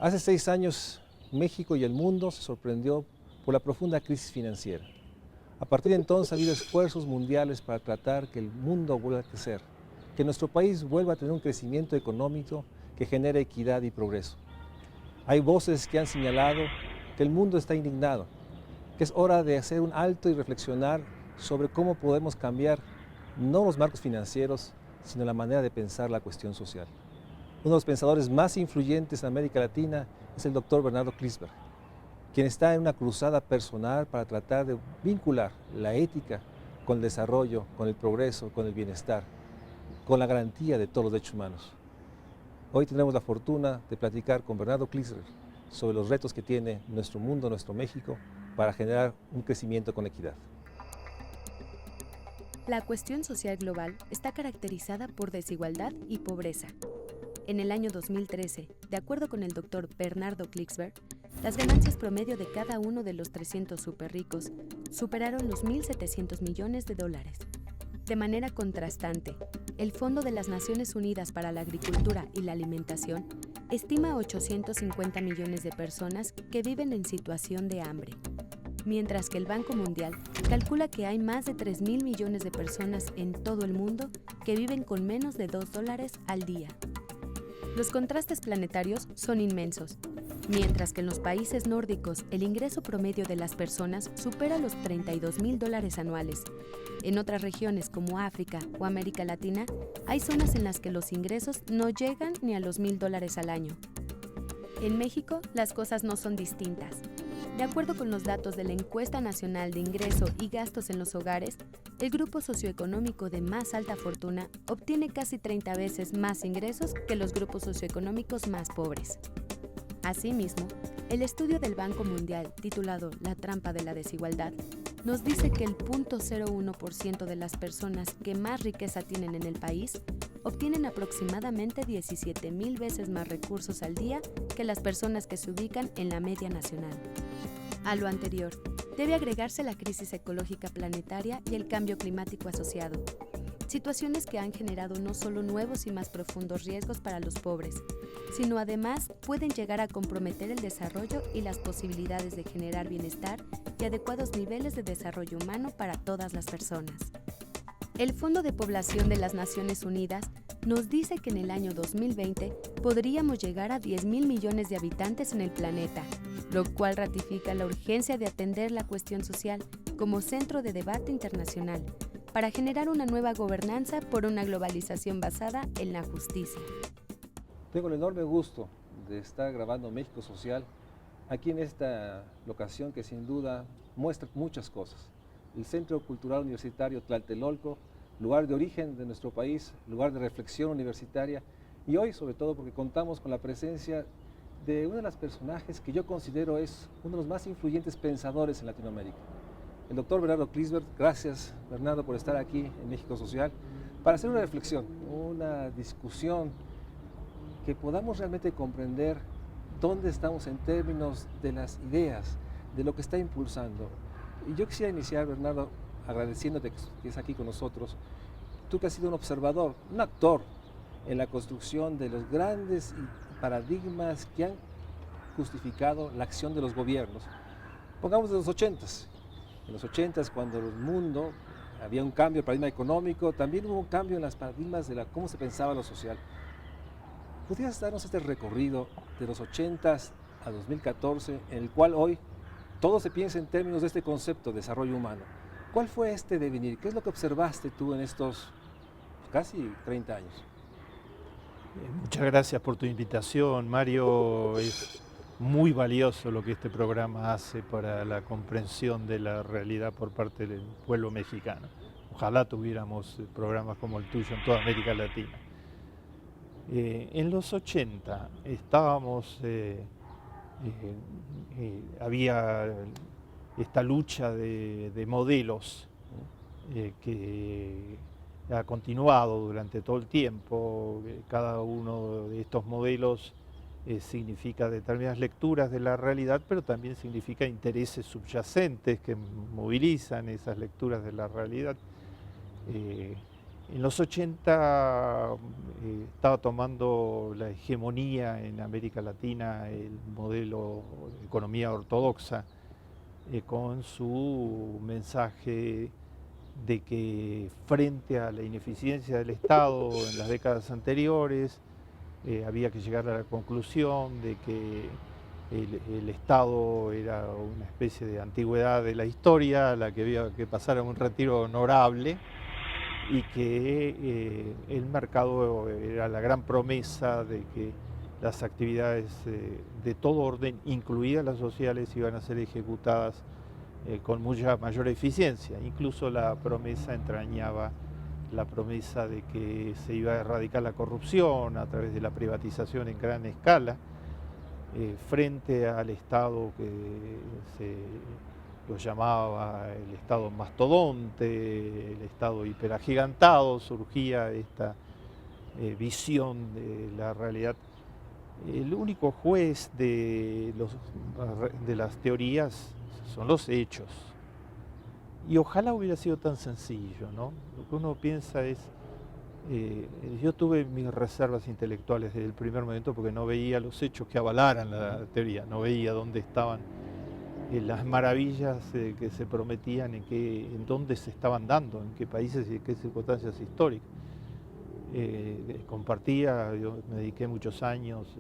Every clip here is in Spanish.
Hace 6 años, México y el mundo se sorprendió por la profunda crisis financiera. A partir de entonces ha habido esfuerzos mundiales para tratar que el mundo vuelva a crecer, que nuestro país vuelva a tener un crecimiento económico que genere equidad y progreso. Hay voces que han señalado que el mundo está indignado, que es hora de hacer un alto y reflexionar sobre cómo podemos cambiar no los marcos financieros, sino la manera de pensar la cuestión social. Uno de los pensadores más influyentes en América Latina es el doctor Bernardo Klinsberg, quien está en una cruzada personal para tratar de vincular la ética con el desarrollo, con el progreso, con el bienestar, con la garantía de todos los derechos humanos. Hoy tenemos la fortuna de platicar con Bernardo Klinsberg sobre los retos que tiene nuestro mundo, nuestro México, para generar un crecimiento con equidad. La cuestión social global está caracterizada por desigualdad y pobreza. En el año 2013, de acuerdo con el doctor Bernardo Klinsberg, las ganancias promedio de cada uno de los 300 superricos superaron los 1.700 millones de dólares. De manera contrastante, el Fondo de las Naciones Unidas para la Agricultura y la Alimentación estima 850 millones de personas que viven en situación de hambre, mientras que el Banco Mundial calcula que hay más de 3.000 millones de personas en todo el mundo que viven con menos de $2 al día. Los contrastes planetarios son inmensos. Mientras que en los países nórdicos el ingreso promedio de las personas supera los $32.000 anuales. En otras regiones como África o América Latina, hay zonas en las que los ingresos no llegan ni a los $1.000 al año. En México, las cosas no son distintas. De acuerdo con los datos de la Encuesta Nacional de Ingreso y Gastos en los Hogares, el grupo socioeconómico de más alta fortuna obtiene casi 30 veces más ingresos que los grupos socioeconómicos más pobres. Asimismo, el estudio del Banco Mundial, titulado La trampa de la desigualdad, nos dice que el 0.01% de las personas que más riqueza tienen en el país obtienen aproximadamente 17,000 veces más recursos al día que las personas que se ubican en la media nacional. A lo anterior, debe agregarse la crisis ecológica planetaria y el cambio climático asociado, situaciones que han generado no solo nuevos y más profundos riesgos para los pobres, sino además pueden llegar a comprometer el desarrollo y las posibilidades de generar bienestar y adecuados niveles de desarrollo humano para todas las personas. El Fondo de Población de las Naciones Unidas nos dice que en el año 2020 podríamos llegar a 10,000 millones de habitantes en el planeta, lo cual ratifica la urgencia de atender la cuestión social como centro de debate internacional para generar una nueva gobernanza por una globalización basada en la justicia. Tengo el enorme gusto de estar grabando México Social aquí en esta locación que sin duda muestra muchas cosas. El Centro Cultural Universitario Tlatelolco, lugar de origen de nuestro país, lugar de reflexión universitaria, y hoy sobre todo porque contamos con la presencia de uno de los personajes que yo considero es uno de los más influyentes pensadores en Latinoamérica. El doctor Bernardo Klinsberg. Gracias, Bernardo, por estar aquí en México Social para hacer una reflexión, una discusión que podamos realmente comprender dónde estamos en términos de las ideas, de lo que está impulsando. Y yo quisiera iniciar, Bernardo, agradeciéndote que estés aquí con nosotros. Tú que has sido un observador, un actor en la construcción de los grandes paradigmas que han justificado la acción de los gobiernos. Pongamos de los 80s. En los 80s, cuando el mundo había un cambio de paradigma económico, también hubo un cambio en los paradigmas de cómo se pensaba lo social. ¿Podrías darnos este recorrido de los 80s a 2014, en el cual hoy todo se piensa en términos de este concepto de desarrollo humano? ¿Cuál fue este devenir? ¿Qué es lo que observaste tú en estos casi 30 años? Muchas gracias por tu invitación, Mario. Es muy valioso lo que este programa hace para la comprensión de la realidad por parte del pueblo mexicano. Ojalá tuviéramos programas como el tuyo en toda América Latina. En los 80 estábamos, había esta lucha de modelos que ha continuado durante todo el tiempo. Cada uno de estos modelos significa determinadas lecturas de la realidad, pero también significa intereses subyacentes que movilizan esas lecturas de la realidad. En los 80 estaba tomando la hegemonía en América Latina el modelo de economía ortodoxa, con su mensaje de que frente a la ineficiencia del Estado en las décadas anteriores, había que llegar a la conclusión de que el Estado era una especie de antigüedad de la historia, a la que había que pasar a un retiro honorable, y que el mercado era la gran promesa de que las actividades de todo orden, incluidas las sociales, iban a ser ejecutadas con mucha mayor eficiencia. Incluso la promesa entrañaba la promesa de que se iba a erradicar la corrupción a través de la privatización en gran escala, frente al Estado que se lo llamaba el Estado mastodonte, el Estado hiperagigantado. Surgía esta visión de la realidad. El único juez de las teorías son los hechos. Y ojalá hubiera sido tan sencillo, ¿no? Lo que uno piensa es, yo tuve mis reservas intelectuales desde el primer momento porque no veía los hechos que avalaran la teoría, no veía dónde estaban las maravillas que se prometían, en dónde se estaban dando, en qué países y en qué circunstancias históricas. Yo me dediqué muchos años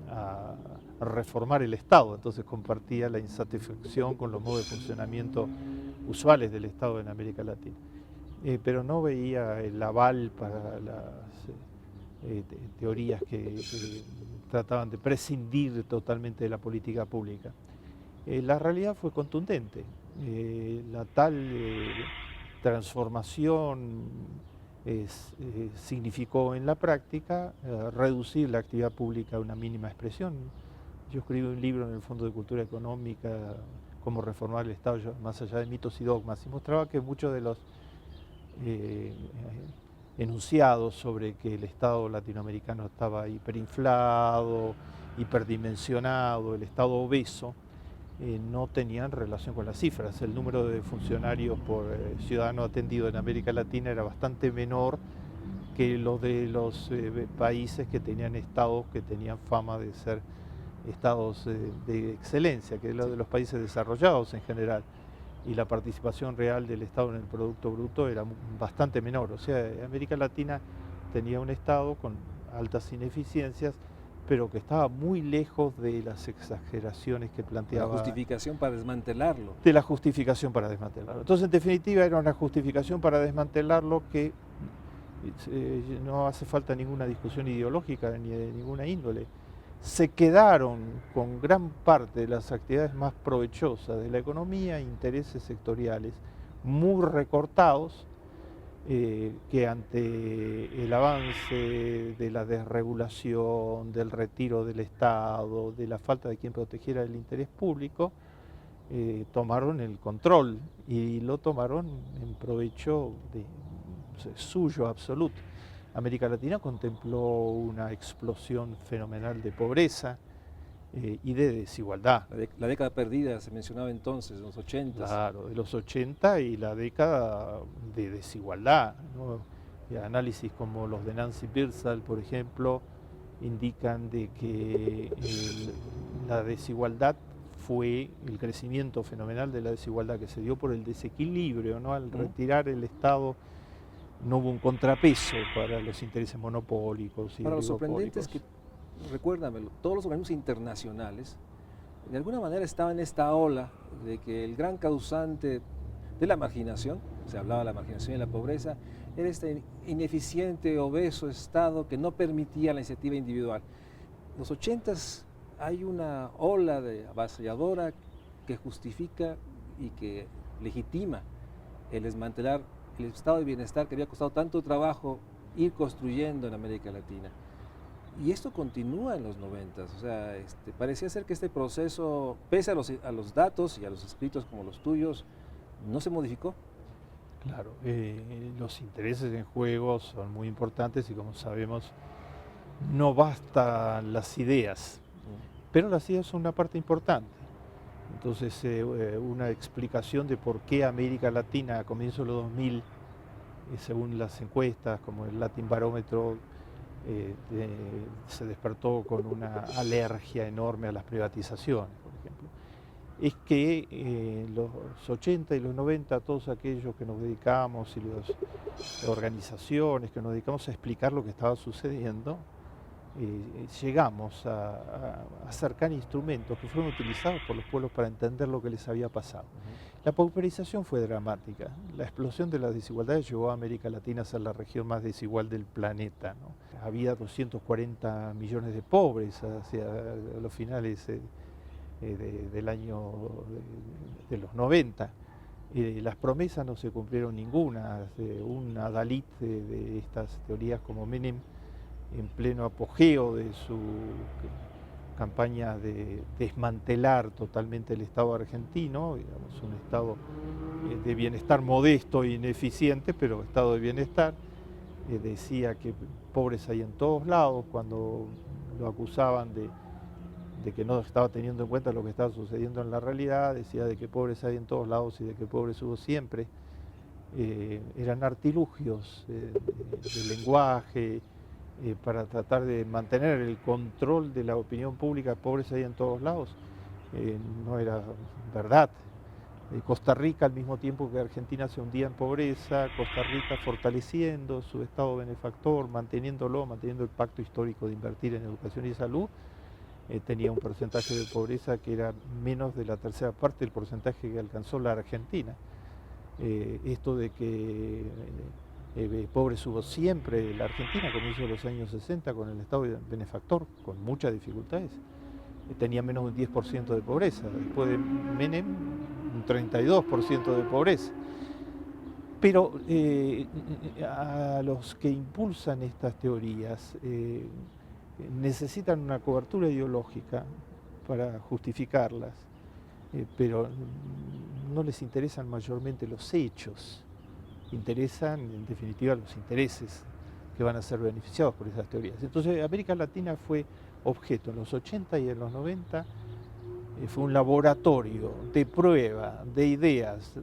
a reformar el Estado, entonces compartía la insatisfacción con los modos de funcionamiento usuales del Estado en América Latina. Pero no veía el aval para las teorías que trataban de prescindir totalmente de la política pública. La realidad fue contundente. La tal transformación significó en la práctica reducir la actividad pública a una mínima expresión. Yo escribí un libro en el Fondo de Cultura Económica, Cómo reformar el Estado más allá de mitos y dogmas, y mostraba que muchos de los enunciados sobre que el Estado latinoamericano estaba hiperinflado, hiperdimensionado, el Estado obeso, no tenían relación con las cifras. El número de funcionarios por ciudadano atendido en América Latina era bastante menor que los de los países que tenían estados que tenían fama de ser estados de excelencia, que es lo de los países desarrollados en general. Y la participación real del Estado en el Producto Bruto era bastante menor. O sea, América Latina tenía un Estado con altas ineficiencias, pero que estaba muy lejos de las exageraciones que planteaba. La justificación para desmantelarlo. De la justificación para desmantelarlo. Entonces, en definitiva, era una justificación para desmantelarlo que no hace falta ninguna discusión ideológica ni de ninguna índole. Se quedaron con gran parte de las actividades más provechosas de la economía, intereses sectoriales muy recortados, que ante el avance de la desregulación, del retiro del Estado, de la falta de quien protegiera el interés público, tomaron el control y lo tomaron en provecho suyo absoluto. América Latina contempló una explosión fenomenal de pobreza y de desigualdad. La década perdida se mencionaba entonces, en los 80. Claro, de los 80 y la década de desigualdad, ¿no? Análisis como los de Nancy Birdsall, por ejemplo, indican de que la desigualdad fue el crecimiento fenomenal de la desigualdad que se dio por el desequilibrio, ¿no? Al retirar el Estado no hubo un contrapeso para los intereses monopólicos y Ahora, lo sorprendente oligopólicos. es que, recuérdamelo, todos los organismos internacionales de alguna manera estaban en esta ola de que el gran causante de la marginación, se hablaba de la marginación y la pobreza, era este ineficiente, obeso Estado que no permitía la iniciativa individual. En los 80s hay una ola avasalladora que justifica y que legitima el desmantelar el estado de bienestar que había costado tanto trabajo ir construyendo en América Latina. Y esto continúa en los 90s, o sea, parecía ser que este proceso, pese a los datos y a los escritos como los tuyos, no se modificó. Claro, los intereses en juego son muy importantes y, como sabemos, no bastan las ideas, pero las ideas son una parte importante. Entonces, una explicación de por qué América Latina a comienzos de los 2000 según las encuestas, como el Latin Barómetro, se despertó con una alergia enorme a las privatizaciones, por ejemplo, es que los 80 y los 90, todos aquellos que nos dedicamos y las organizaciones que nos dedicamos a explicar lo que estaba sucediendo, llegamos a acercar instrumentos que fueron utilizados por los pueblos para entender lo que les había pasado. La pauperización fue dramática. La explosión de las desigualdades llevó a América Latina a ser la región más desigual del planeta, ¿no? Había 240 millones de pobres hacia los finales del año de los 90. Las promesas no se cumplieron ninguna. Un adalid de estas teorías como Menem, en pleno apogeo de su campaña de desmantelar totalmente el Estado argentino, digamos, un Estado de bienestar modesto e ineficiente, pero Estado de bienestar, decía que pobres hay en todos lados. Cuando lo acusaban de que no estaba teniendo en cuenta lo que estaba sucediendo en la realidad, decía de que pobres hay en todos lados y de que pobres hubo siempre. Eran artilugios de lenguaje, para tratar de mantener el control de la opinión pública. Pobres hay en todos lados, no era verdad. Costa Rica, al mismo tiempo que Argentina se hundía en pobreza, Costa Rica fortaleciendo su Estado benefactor, manteniendo el pacto histórico de invertir en educación y salud, tenía un porcentaje de pobreza que era menos de la tercera parte del porcentaje que alcanzó la Argentina. Esto de que pobres hubo siempre la Argentina, a comienzos de los años 60, con el Estado benefactor, con muchas dificultades, tenía menos de un 10% de pobreza. Después de Menem, un 32% de pobreza. Pero a los que impulsan estas teorías necesitan una cobertura ideológica para justificarlas, pero no les interesan mayormente los hechos. Interesan, en definitiva, los intereses que van a ser beneficiados por esas teorías. Entonces, América Latina fue objeto en los 80 y en los 90, fue un laboratorio de prueba de ideas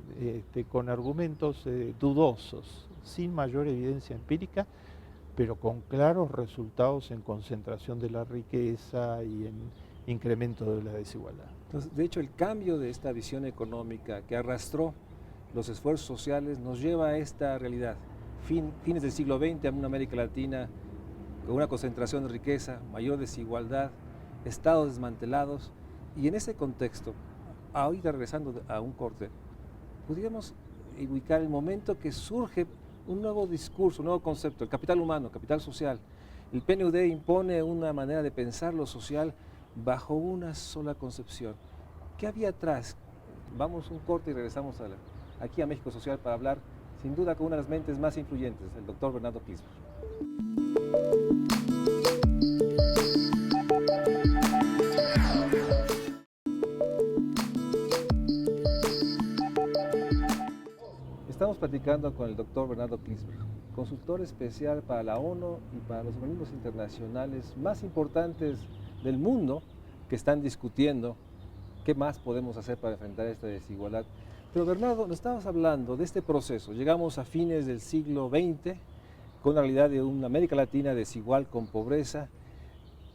con argumentos dudosos, sin mayor evidencia empírica, pero con claros resultados en concentración de la riqueza y en incremento de la desigualdad. Entonces, de hecho, el cambio de esta visión económica que arrastró los esfuerzos sociales nos lleva a esta realidad. Fines del siglo XX, en una América Latina con una concentración de riqueza, mayor desigualdad, estados desmantelados, y en ese contexto, ahorita regresando a un corte, pudiéramos ubicar el momento que surge un nuevo discurso, un nuevo concepto, el capital humano, capital social. El PNUD impone una manera de pensar lo social bajo una sola concepción. ¿Qué había atrás? Vamos un corte y regresamos aquí a México Social para hablar, sin duda, con una de las mentes más influyentes, el doctor Bernardo Kligsberg. Estamos platicando con el doctor Bernardo Kligsberg, consultor especial para la ONU y para los organismos internacionales más importantes del mundo que están discutiendo qué más podemos hacer para enfrentar esta desigualdad. Pero Bernardo, nos estabas hablando de este proceso. Llegamos a fines del siglo XX con la realidad de una América Latina desigual con pobreza,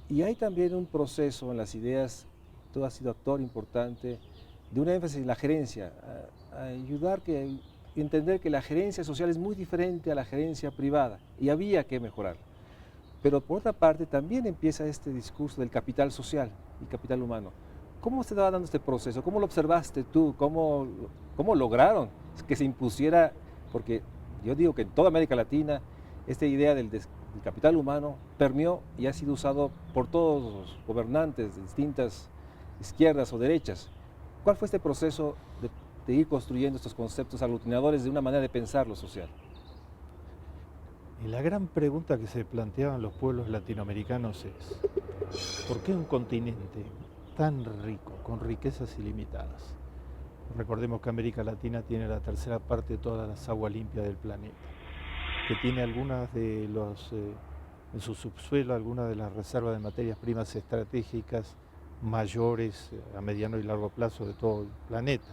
y hay también un proceso en las ideas, tú has sido actor importante, de un énfasis en la gerencia, a ayudar a entender que la gerencia social es muy diferente a la gerencia privada y había que mejorar. Pero por otra parte también empieza este discurso del capital social y capital humano. ¿Cómo se estaba dando este proceso? ¿Cómo lo observaste tú? ¿Cómo lograron que se impusiera? Porque yo digo que en toda América Latina esta idea del capital humano permeó y ha sido usado por todos los gobernantes de distintas izquierdas o derechas. ¿Cuál fue este proceso de ir construyendo estos conceptos aglutinadores de una manera de pensar lo social? Y la gran pregunta que se planteaban los pueblos latinoamericanos es: ¿por qué un continente tan rico, con riquezas ilimitadas? Recordemos que América Latina tiene la tercera parte de todas las aguas limpias del planeta, que tiene algunas de en su subsuelo, algunas de las reservas de materias primas estratégicas mayores a mediano y largo plazo de todo el planeta,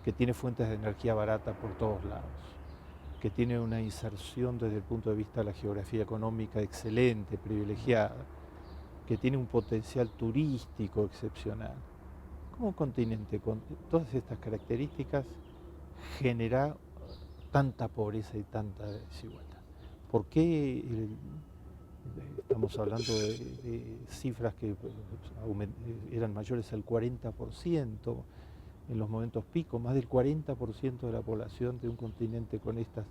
que tiene fuentes de energía barata por todos lados, que tiene una inserción desde el punto de vista de la geografía económica excelente, privilegiada, que tiene un potencial turístico excepcional. ¿Cómo un continente con todas estas características genera tanta pobreza y tanta desigualdad? ¿Por qué estamos hablando de cifras que eran mayores al 40%? En los momentos pico, más del 40% de la población de un continente con estas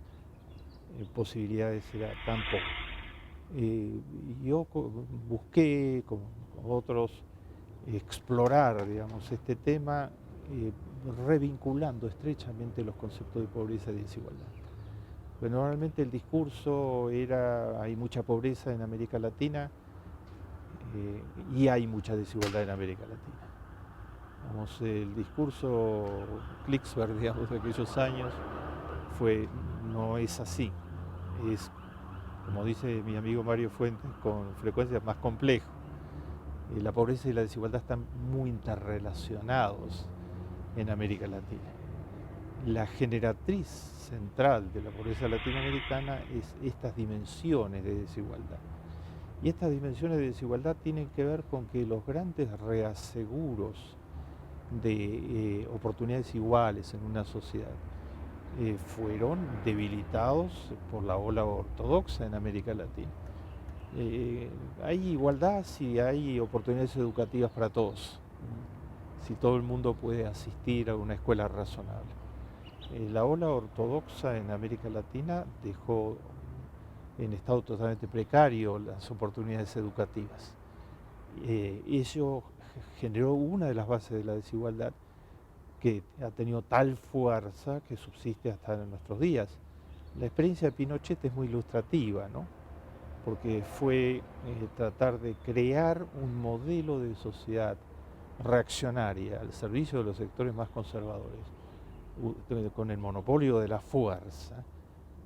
posibilidades era tan pobre. Yo busqué, con otros, explorar, digamos, este tema, revinculando estrechamente los conceptos de pobreza y desigualdad. Pues normalmente el discurso era: hay mucha pobreza en América Latina y hay mucha desigualdad en América Latina. Vamos, el discurso Klicksberg, digamos, de aquellos años no es así. Es, como dice mi amigo Mario Fuentes, con frecuencia más complejo. La pobreza y la desigualdad están muy interrelacionados en América Latina. La generatriz central de la pobreza latinoamericana es estas dimensiones de desigualdad. Y estas dimensiones de desigualdad tienen que ver con que los grandes reaseguros de oportunidades iguales en una sociedad fueron debilitados por la ola ortodoxa en América Latina. Hay igualdad si hay oportunidades educativas para todos, si todo el mundo puede asistir a una escuela razonable. La ola ortodoxa en América Latina dejó en estado totalmente precario las oportunidades educativas. Eso generó una de las bases de la desigualdad que ha tenido tal fuerza que subsiste hasta nuestros días. La experiencia de Pinochet es muy ilustrativa, ¿no? Porque fue tratar de crear un modelo de sociedad reaccionaria al servicio de los sectores más conservadores, con el monopolio de la fuerza,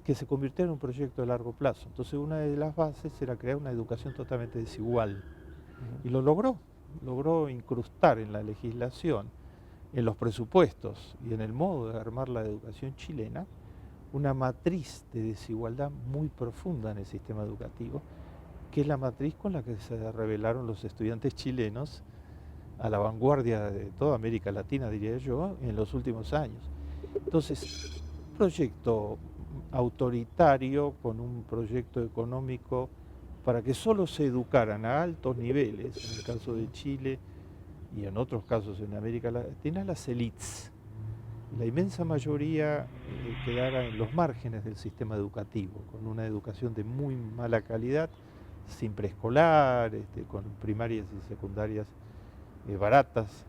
que se convirtió en un proyecto de largo plazo. Entonces una de las bases era crear una educación totalmente desigual. Y lo logró incrustar en la legislación, en los presupuestos y en el modo de armar la educación chilena, una matriz de desigualdad muy profunda en el sistema educativo, que es la matriz con la que se rebelaron los estudiantes chilenos a la vanguardia de toda América Latina, diría yo, en los últimos años. Entonces, un proyecto autoritario con un proyecto económico para que solo se educaran a altos niveles, en el caso de Chile y en otros casos en América Latina, las élites. La inmensa mayoría quedara en los márgenes del sistema educativo, con una educación de muy mala calidad, sin preescolar, con primarias y secundarias baratas,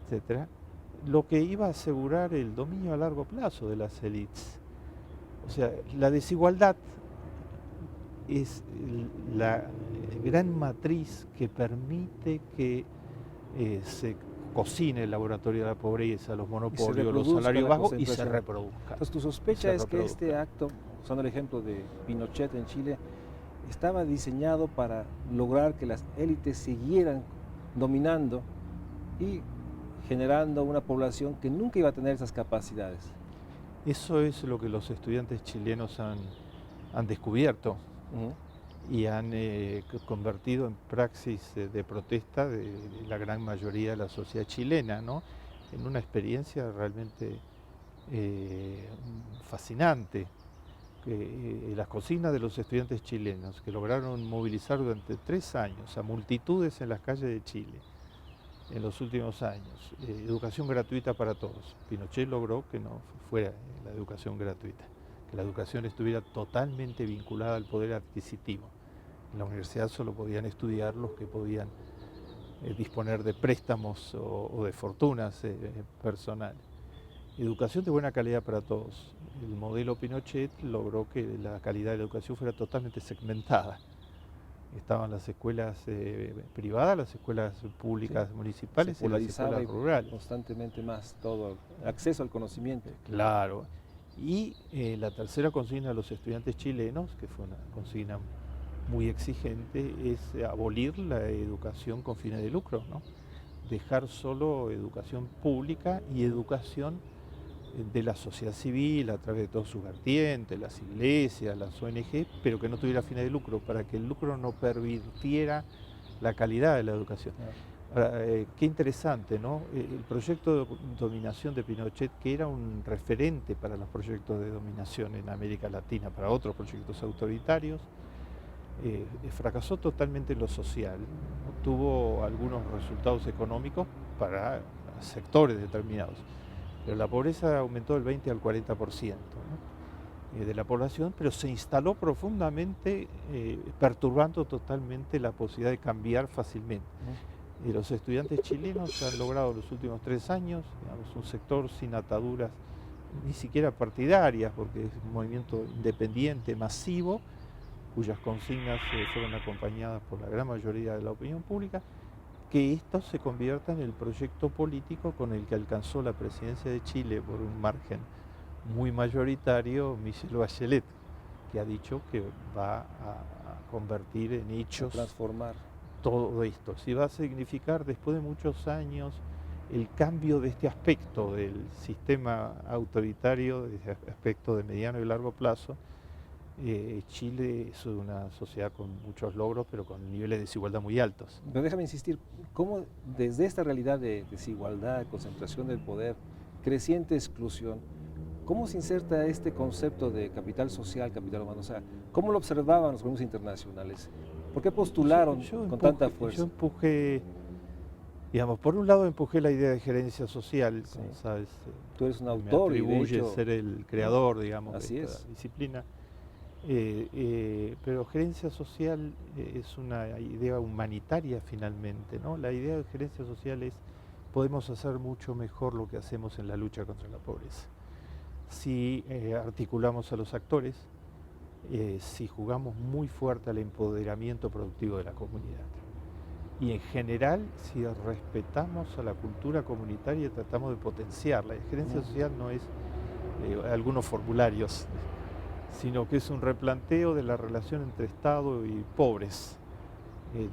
etc. Lo que iba a asegurar el dominio a largo plazo de las élites. O sea, la desigualdad es la gran matriz que permite que se cocine el laboratorio de la pobreza, los monopolios, los salarios bajos y se reproduzca. Entonces, tu sospecha es que este acto, usando el ejemplo de Pinochet en Chile, estaba diseñado para lograr que las élites siguieran dominando y generando una población que nunca iba a tener esas capacidades. Eso es lo que los estudiantes chilenos han descubierto. Y han convertido en praxis de protesta de la gran mayoría de la sociedad chilena, ¿no? En una experiencia realmente fascinante. Las consignas de los estudiantes chilenos, que lograron movilizar durante 3 años a multitudes en las calles de Chile en los últimos años, educación gratuita para todos. Pinochet logró que no fuera la educación gratuita, que la educación estuviera totalmente vinculada al poder adquisitivo. En la universidad solo podían estudiar los que podían disponer de préstamos o de fortunas personales. Educación de buena calidad para todos. El modelo Pinochet logró que la calidad de la educación fuera totalmente segmentada. Estaban las escuelas privadas, las escuelas públicas municipales y las escuelas rurales. Constantemente más todo, acceso al conocimiento. Claro. Y la tercera consigna de los estudiantes chilenos, que fue una consigna muy exigente, es abolir la educación con fines de lucro, ¿no? Dejar solo educación pública y educación de la sociedad civil a través de todas sus vertientes, las iglesias, las ONG, pero que no tuviera fines de lucro, para que el lucro no pervirtiera la calidad de la educación. Ahora, qué interesante, ¿no? El proyecto de dominación de Pinochet, que era un referente para los proyectos de dominación en América Latina, para otros proyectos autoritarios, fracasó totalmente en lo social, ¿no? Tuvo algunos resultados económicos para sectores determinados, pero la pobreza aumentó del 20 al 40%, ¿no? De la población, pero se instaló profundamente, perturbando totalmente la posibilidad de cambiar fácilmente. Los estudiantes chilenos han logrado en los últimos 3 años, digamos, un sector sin ataduras ni siquiera partidarias, porque es un movimiento independiente, masivo, cuyas consignas fueron acompañadas por la gran mayoría de la opinión pública, que esto se convierta en el proyecto político con el que alcanzó la presidencia de Chile por un margen muy mayoritario Michelle Bachelet, que ha dicho que va a convertir en hechos, transformar todo esto. Si va a significar después de muchos años el cambio de este aspecto del sistema autoritario, de este aspecto de mediano y largo plazo. Chile es una sociedad con muchos logros, pero con niveles de desigualdad muy altos. Pero déjame insistir, ¿cómo desde esta realidad de desigualdad, concentración del poder, creciente exclusión, cómo se inserta este concepto de capital social, capital humano? O sea, ¿cómo lo observaban los gobiernos internacionales? ¿Por qué postularon con tanta fuerza? Yo empujé, digamos, por un lado empujé la idea de gerencia social, Sí. como sabes. Tú eres un autor y de atribuye hecho, ser el creador, digamos, así de esta es. disciplina. Pero gerencia social es una idea humanitaria finalmente, ¿no? La idea de gerencia social es podemos hacer mucho mejor lo que hacemos en la lucha contra la pobreza. Si articulamos a los actores, si jugamos muy fuerte al empoderamiento productivo de la comunidad. Y en general, si respetamos a la cultura comunitaria y tratamos de potenciarla. La gerencia social no es algunos formularios, sino que es un replanteo de la relación entre Estado y pobres,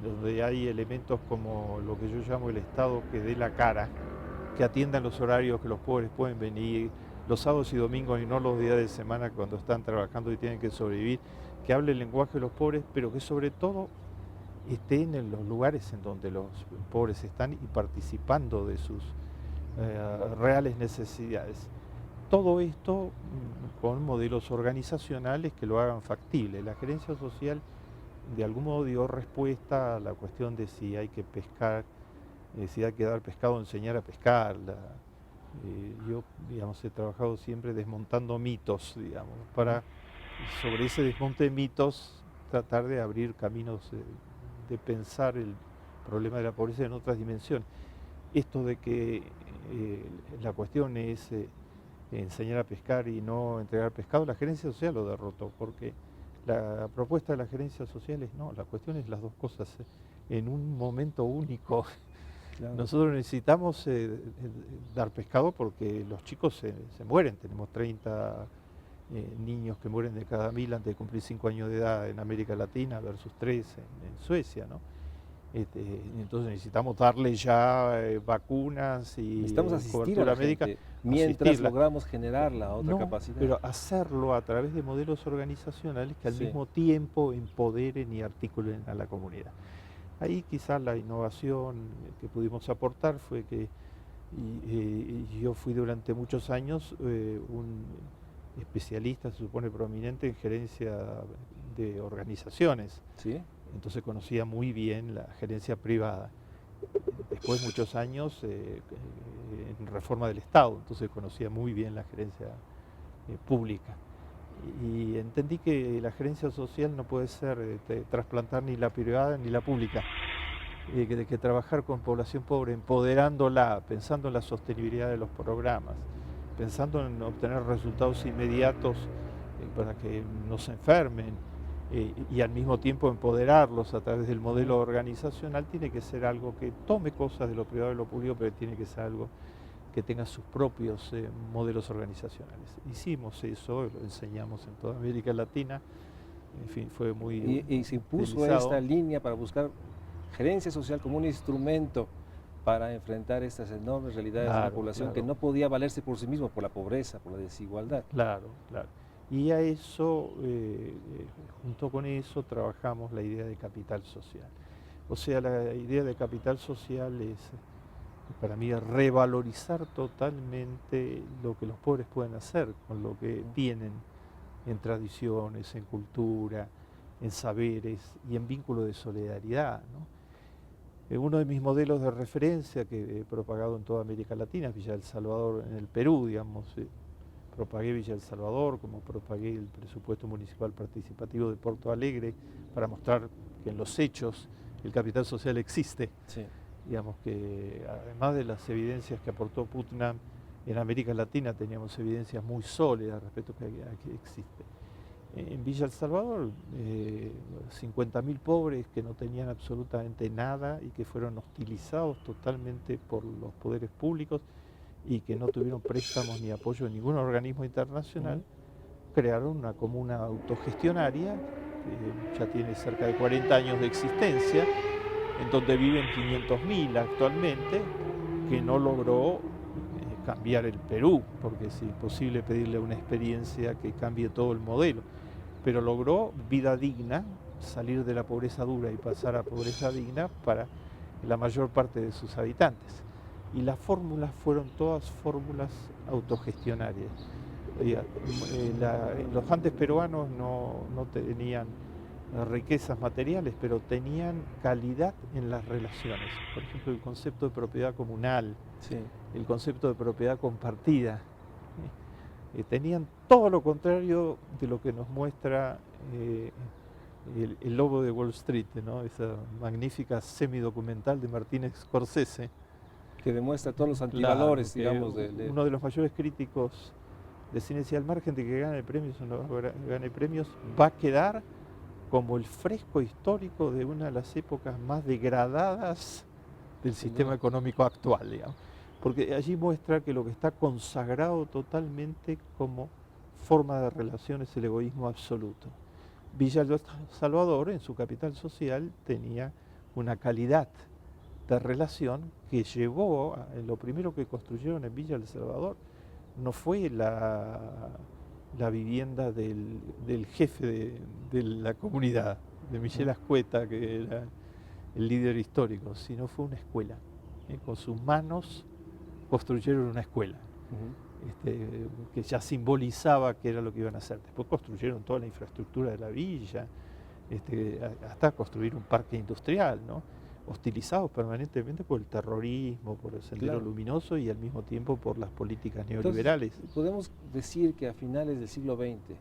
donde hay elementos como lo que yo llamo el Estado que dé la cara, que atiendan los horarios que los pobres pueden venir, los sábados y domingos y no los días de semana cuando están trabajando y tienen que sobrevivir, que hable el lenguaje de los pobres, pero que sobre todo estén en los lugares en donde los pobres están y participando de sus reales necesidades. Todo esto con modelos organizacionales que lo hagan factible. La gerencia social de algún modo dio respuesta a la cuestión de si hay que pescar, si hay que dar pescado o enseñar a pescar. Yo, digamos, he trabajado siempre desmontando mitos, digamos, para sobre ese desmonte de mitos tratar de abrir caminos de pensar el problema de la pobreza en otras dimensiones. Esto de que la cuestión es enseñar a pescar y no entregar pescado, la gerencia social lo derrotó, porque la propuesta de la gerencia social es no, la cuestión es las dos cosas en un momento único. Claro. Nosotros necesitamos dar pescado porque los chicos se mueren, tenemos 30 niños que mueren de cada 1000 antes de cumplir 5 años de edad en América Latina versus 3 en Suecia, ¿no? Entonces necesitamos darle ya vacunas y cobertura médica mientras logramos generar la otra capacidad. Pero hacerlo a través de modelos organizacionales que al mismo tiempo empoderen y articulen a la comunidad. Ahí quizás la innovación que pudimos aportar fue que yo fui durante muchos años un especialista, se supone prominente, en gerencia de organizaciones. ¿Sí? Entonces conocía muy bien la gerencia privada. Después muchos años en reforma del Estado, entonces conocía muy bien la gerencia pública. Y entendí que la gerencia social no puede ser trasplantar ni la privada ni la pública, que trabajar con población pobre, empoderándola, pensando en la sostenibilidad de los programas, pensando en obtener resultados inmediatos para que no se enfermen, y al mismo tiempo empoderarlos a través del modelo organizacional, tiene que ser algo que tome cosas de lo privado y lo público, pero tiene que ser algo que tenga sus propios modelos organizacionales. Hicimos eso, lo enseñamos en toda América Latina, en fin, fue muy y se impuso utilizado. Esta línea para buscar gerencia social como un instrumento para enfrentar estas enormes realidades de una Claro, población que claro. no podía valerse por sí mismo, por la pobreza, por la desigualdad. Claro, claro. Y a eso, junto con eso, trabajamos la idea de capital social. O sea, la idea de capital social es, para mí, revalorizar totalmente lo que los pobres pueden hacer con lo que tienen en tradiciones, en cultura, en saberes y en vínculo de solidaridad, ¿no? Uno de mis modelos de referencia que he propagado en toda América Latina es Villa El Salvador, en el Perú, digamos. Propagué Villa El Salvador, como propagué el presupuesto municipal participativo de Porto Alegre, para mostrar que en los hechos el capital social existe. Sí. Digamos que además de las evidencias que aportó Putnam, en América Latina teníamos evidencias muy sólidas respecto a que existe. En Villa El Salvador, 50.000 pobres que no tenían absolutamente nada y que fueron hostilizados totalmente por los poderes públicos y que no tuvieron préstamos ni apoyo de ningún organismo internacional, crearon una comuna autogestionaria que ya tiene cerca de 40 años de existencia, en donde viven 500.000 actualmente, que no logró cambiar el Perú, porque es imposible pedirle una experiencia que cambie todo el modelo, pero logró vida digna, salir de la pobreza dura y pasar a pobreza digna para la mayor parte de sus habitantes. Y las fórmulas fueron todas fórmulas autogestionarias. Los Andes peruanos no tenían riquezas materiales, pero tenían calidad en las relaciones. Por ejemplo, el concepto de propiedad comunal, Sí. el concepto de propiedad compartida. Tenían todo lo contrario de lo que nos muestra el Lobo de Wall Street, ¿no? Esa magnífica semidocumental de Martin Scorsese. Que demuestra todos los antivalores, Claro, digamos, uno de los mayores críticos de cine decía, al margen de que gane premios o no gane premios, va a quedar como el fresco histórico de una de las épocas más degradadas del sistema económico actual, digamos. Porque allí muestra que lo que está consagrado totalmente como forma de relaciones es el egoísmo absoluto. Villa El Salvador, en su capital social, tenía una calidad de relación que llevó lo primero que construyeron en Villa El Salvador no fue la vivienda del jefe de la comunidad, de Michel Ascueta, que era el líder histórico, sino fue una escuela. Con sus manos construyeron una escuela, que ya simbolizaba qué era lo que iban a hacer. Después construyeron toda la infraestructura de la villa, hasta construir un parque industrial, ¿no? Hostilizados permanentemente por el terrorismo, por el Sendero Luminoso y al mismo tiempo por las políticas neoliberales. Entonces, podemos decir que a finales del siglo XX,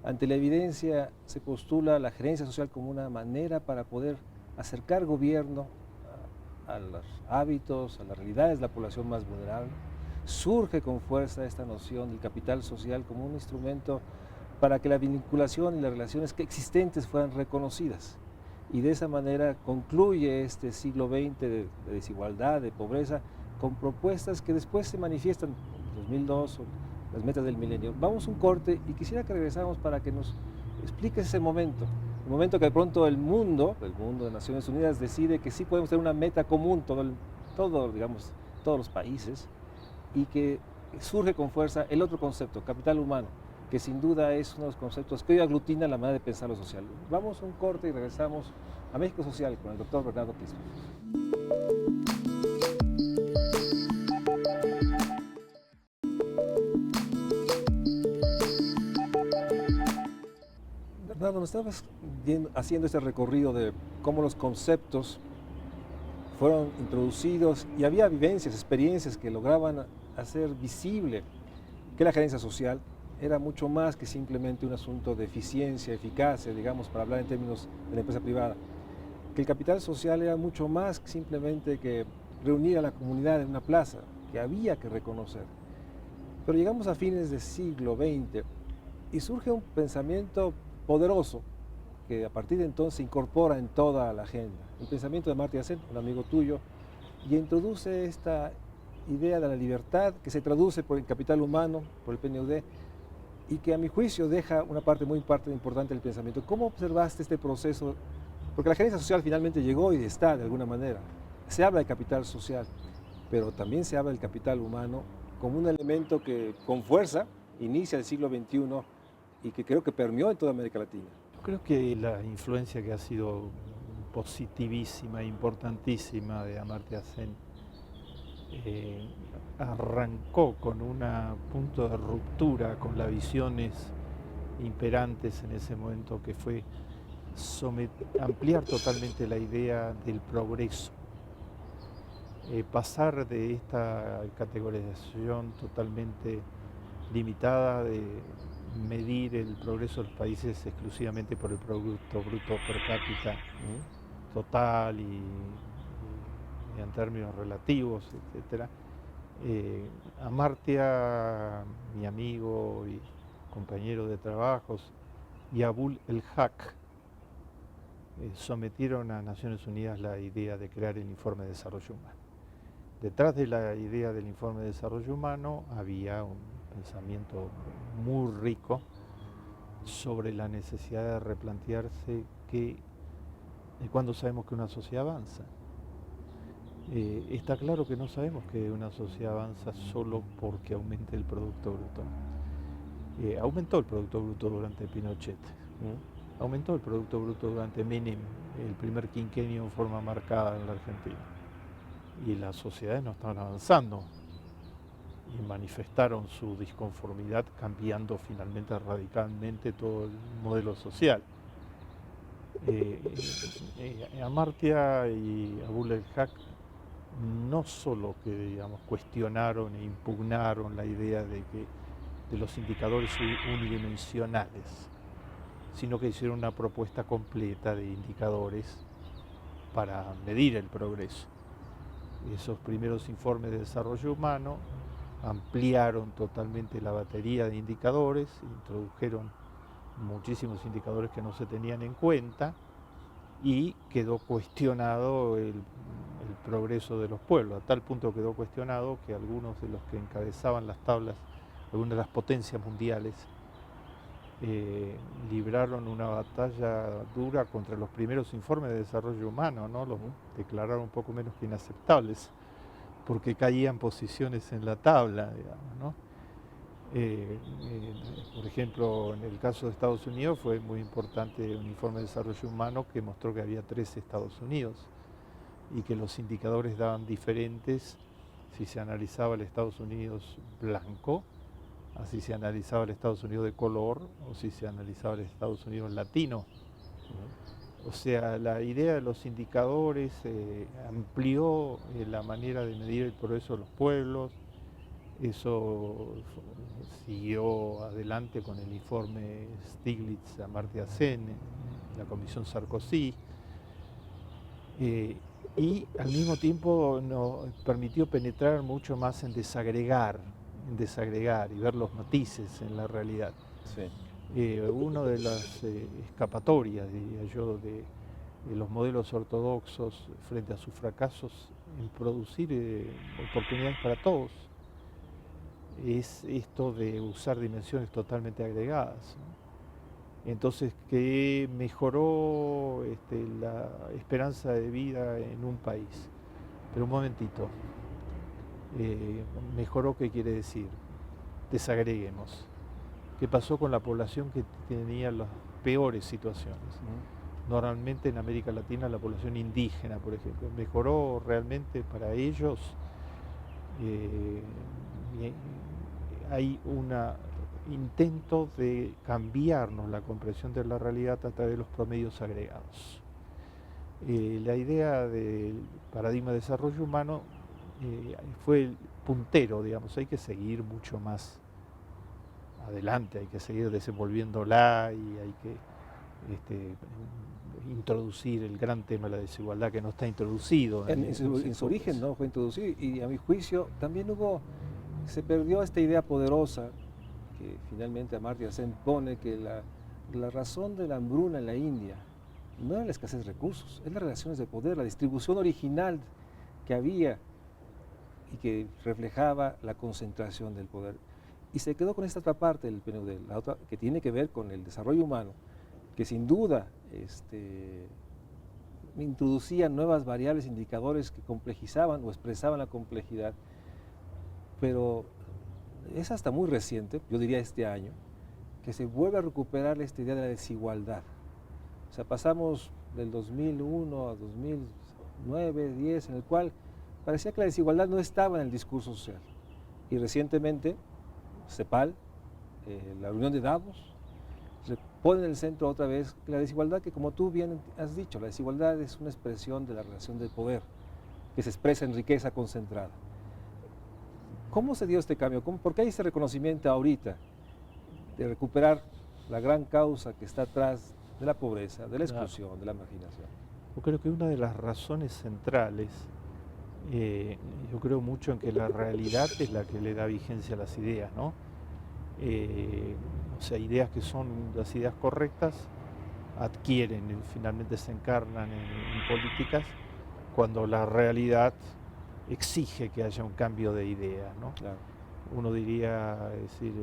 ante la evidencia, se postula la gerencia social como una manera para poder acercar gobierno a los hábitos, a las realidades de la población más vulnerable. Surge con fuerza esta noción del capital social como un instrumento para que la vinculación y las relaciones existentes fueran reconocidas. Y de esa manera concluye este siglo XX de desigualdad, de pobreza, con propuestas que después se manifiestan en 2002 o las metas del milenio. Vamos a un corte y quisiera que regresáramos para que nos expliques ese momento. El momento que de pronto el mundo de Naciones Unidas decide que sí podemos tener una meta común, digamos, todos los países, y que surge con fuerza el otro concepto, capital humano, que sin duda es uno de los conceptos que hoy aglutina la manera de pensar lo social. Vamos a un corte y regresamos a México Social con el doctor Bernardo Clizberg. Bernardo, nos estabas haciendo este recorrido de cómo los conceptos fueron introducidos y había vivencias, experiencias que lograban hacer visible que la gerencia social era mucho más que simplemente un asunto de eficiencia, eficacia, digamos, para hablar en términos de la empresa privada. Que el capital social era mucho más que simplemente que reunir a la comunidad en una plaza, que había que reconocer. Pero llegamos a fines del siglo XX y surge un pensamiento poderoso que a partir de entonces se incorpora en toda la agenda. El pensamiento de Amartya Sen, un amigo tuyo, y introduce esta idea de la libertad que se traduce por el capital humano, por el PNUD, y que a mi juicio deja una parte muy importante del pensamiento. ¿Cómo observaste este proceso? Porque la gerencia social finalmente llegó y está de alguna manera. se habla de capital social, pero también se habla del capital humano como un elemento que con fuerza inicia el siglo XXI y que creo que permeó en toda América Latina. Yo creo que la influencia que ha sido positivísima, importantísima de Amartya Sen, arrancó con un punto de ruptura con las visiones imperantes en ese momento, que fue ampliar totalmente la idea del progreso, pasar de esta categorización totalmente limitada de medir el progreso de los países exclusivamente por el Producto Bruto per cápita total y en términos relativos, etc. Amartya, mi amigo y compañero de trabajos, y Abul El Haq sometieron a Naciones Unidas la idea de crear el Informe de Desarrollo Humano. Detrás de la idea del Informe de Desarrollo Humano había un pensamiento muy rico sobre la necesidad de replantearse cuándo sabemos que una sociedad avanza. Está claro que no sabemos que una sociedad avanza solo porque aumente el Producto Bruto. Aumentó el Producto Bruto durante Pinochet, aumentó el Producto Bruto durante Menem, el primer quinquenio en forma marcada en la Argentina. Y las sociedades no estaban avanzando y manifestaron su disconformidad cambiando finalmente radicalmente todo el modelo social. Amartya y Abul El Haq no solo que, digamos, cuestionaron e impugnaron la idea de los indicadores unidimensionales, sino que hicieron una propuesta completa de indicadores para medir el progreso. Esos primeros informes de desarrollo humano ampliaron totalmente la batería de indicadores, introdujeron muchísimos indicadores que no se tenían en cuenta y quedó cuestionado el progreso de los pueblos. A tal punto quedó cuestionado que algunos de los que encabezaban las tablas, algunas de las potencias mundiales, libraron una batalla dura contra los primeros informes de desarrollo humano, ¿no? Los declararon un poco menos que inaceptables, porque caían posiciones en la tabla, digamos, ¿no? Por ejemplo, en el caso de Estados Unidos fue muy importante un informe de desarrollo humano que mostró que había 3 Estados Unidos y que los indicadores daban diferentes si se analizaba el Estados Unidos blanco, así se analizaba el Estados Unidos de color o si se analizaba el Estados Unidos latino. O sea, la idea de los indicadores amplió la manera de medir el progreso de los pueblos. Eso siguió adelante con el informe Stiglitz-Amartya Sen, la Comisión Sarkozy, y al mismo tiempo nos permitió penetrar mucho más en desagregar y ver los matices en la realidad. Sí. Una de las escapatorias, diría yo, de los modelos ortodoxos frente a sus fracasos en producir oportunidades para todos es esto de usar dimensiones totalmente agregadas, ¿no? Entonces, que mejoró la esperanza de vida en un país. Pero un momentito, mejoró, ¿qué quiere decir? Desagreguemos. ¿Qué pasó con la población que tenía las peores situaciones? Normalmente en América Latina la población indígena, por ejemplo, mejoró realmente para ellos. Hay un intento de cambiarnos la comprensión de la realidad a través de los promedios agregados. La idea del paradigma de desarrollo humano fue el puntero, digamos, hay que seguir mucho más adelante, hay que seguir desenvolviéndola y hay que introducir el gran tema de la desigualdad que no está introducido. En su origen no fue introducido y a mi juicio también se perdió esta idea poderosa que finalmente Amartya Sen pone, que la razón de la hambruna en la India no era la escasez de recursos, es las relaciones de poder, la distribución original que había y que reflejaba la concentración del poder. Y se quedó con esta otra parte del PNUD, la otra que tiene que ver con el desarrollo humano, que sin duda introducían nuevas variables, indicadores que complejizaban o expresaban la complejidad, pero es hasta muy reciente, yo diría este año, que se vuelve a recuperar esta idea de la desigualdad. O sea, pasamos del 2001 a 2009, 10, en el cual parecía que la desigualdad no estaba en el discurso social. Y recientemente, CEPAL, la reunión de Davos, se pone en el centro otra vez la desigualdad que, como tú bien has dicho, la desigualdad es una expresión de la relación de poder que se expresa en riqueza concentrada. ¿Cómo se dio este cambio? ¿Por qué hay ese reconocimiento ahorita de recuperar la gran causa que está atrás de la pobreza, de la exclusión, de la marginación? Yo creo que una de las razones centrales, yo creo mucho en que la realidad es la que le da vigencia a las ideas, ¿no? O sea, ideas que son las ideas correctas adquieren, finalmente se encarnan en políticas cuando la realidad exige que haya un cambio de idea, ¿no? Claro. Uno diría, es decir,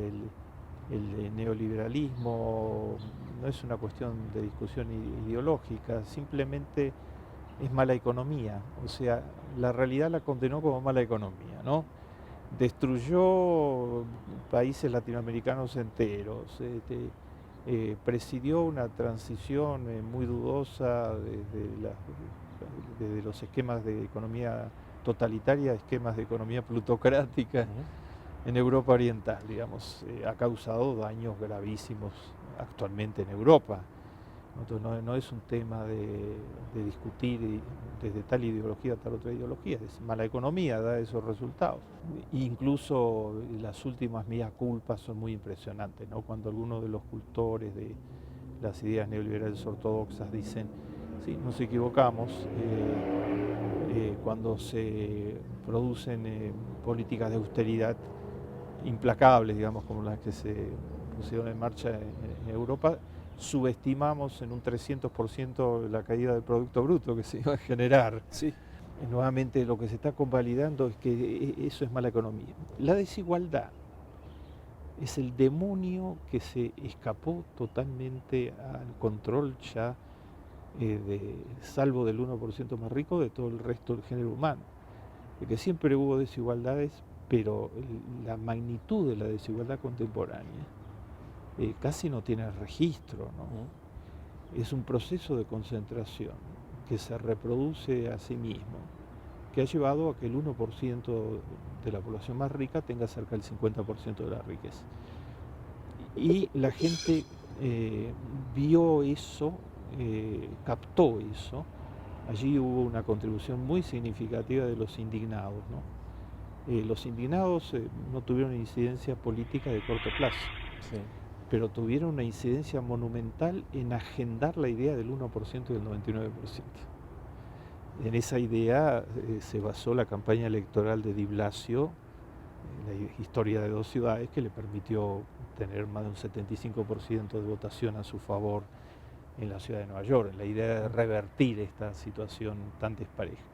el neoliberalismo no es una cuestión de discusión ideológica, simplemente es mala economía, o sea, la realidad la condenó como mala economía, ¿no? Destruyó países latinoamericanos enteros, presidió una transición muy dudosa desde los esquemas de economía totalitaria a esquemas de economía plutocrática en Europa Oriental, digamos, ha causado daños gravísimos actualmente en Europa. Entonces no es un tema de discutir desde tal ideología a tal otra ideología, es mala economía, da esos resultados. Incluso las últimas mea culpas son muy impresionantes, ¿no? Cuando algunos de los cultores de las ideas neoliberales ortodoxas dicen, sí, nos equivocamos, cuando se producen políticas de austeridad implacables, digamos, como las que se pusieron en marcha en Europa, subestimamos en un 300% la caída del Producto Bruto que se iba a generar. Sí. Nuevamente lo que se está convalidando es que eso es mala economía. La desigualdad es el demonio que se escapó totalmente al control ya, salvo del 1% más rico, de todo el resto del género humano. De que siempre hubo desigualdades, pero la magnitud de la desigualdad contemporánea casi no tiene registro, ¿no? Es un proceso de concentración que se reproduce a sí mismo, que ha llevado a que el 1% de la población más rica tenga cerca del 50% de la riqueza. Y la gente vio eso, captó eso. Allí hubo una contribución muy significativa de los indignados, ¿no? Los indignados no tuvieron incidencia política de corto plazo. Sí. Pero tuvieron una incidencia monumental en agendar la idea del 1% y del 99%. En esa idea se basó la campaña electoral de Di Blasio, la historia de dos ciudades, que le permitió tener más de un 75% de votación a su favor en la ciudad de Nueva York, la idea de revertir esta situación tan despareja.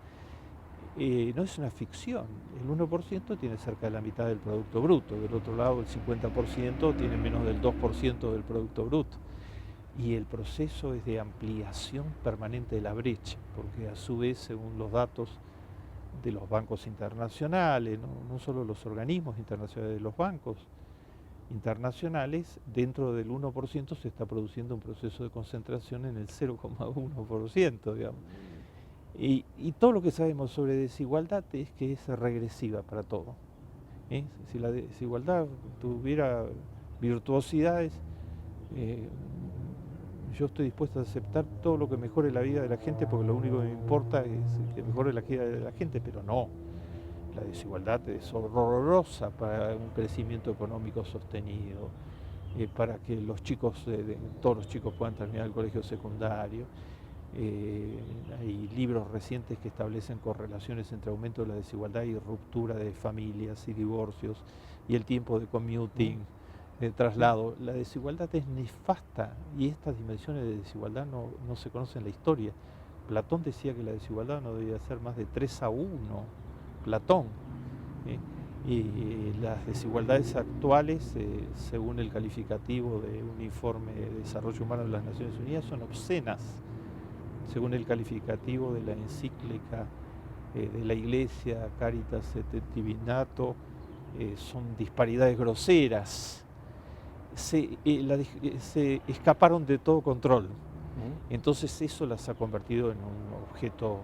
No es una ficción, el 1% tiene cerca de la mitad del Producto Bruto, del otro lado el 50% tiene menos del 2% del Producto Bruto. Y el proceso es de ampliación permanente de la brecha, porque a su vez, según los datos de los bancos internacionales, no solo los organismos internacionales, de los bancos internacionales, dentro del 1% se está produciendo un proceso de concentración en el 0,1%, digamos. Y todo lo que sabemos sobre desigualdad es que es regresiva para todo. Si la desigualdad tuviera virtuosidades, yo estoy dispuesto a aceptar todo lo que mejore la vida de la gente, porque lo único que me importa es que mejore la vida de la gente, pero no. La desigualdad es horrorosa para un crecimiento económico sostenido, para que los chicos, todos los chicos puedan terminar el colegio secundario. Hay libros recientes que establecen correlaciones entre aumento de la desigualdad y ruptura de familias y divorcios y el tiempo de commuting, de traslado. La desigualdad es nefasta y estas dimensiones de desigualdad no se conocen en la historia. Platón decía que la desigualdad no debía ser más de 3-1, Platón. Y las desigualdades actuales, según el calificativo de un informe de desarrollo humano de las Naciones Unidas, son obscenas. según el calificativo de la encíclica de la Iglesia, Caritas et Divinato, son disparidades groseras. Se escaparon de todo control. Entonces eso las ha convertido en un objeto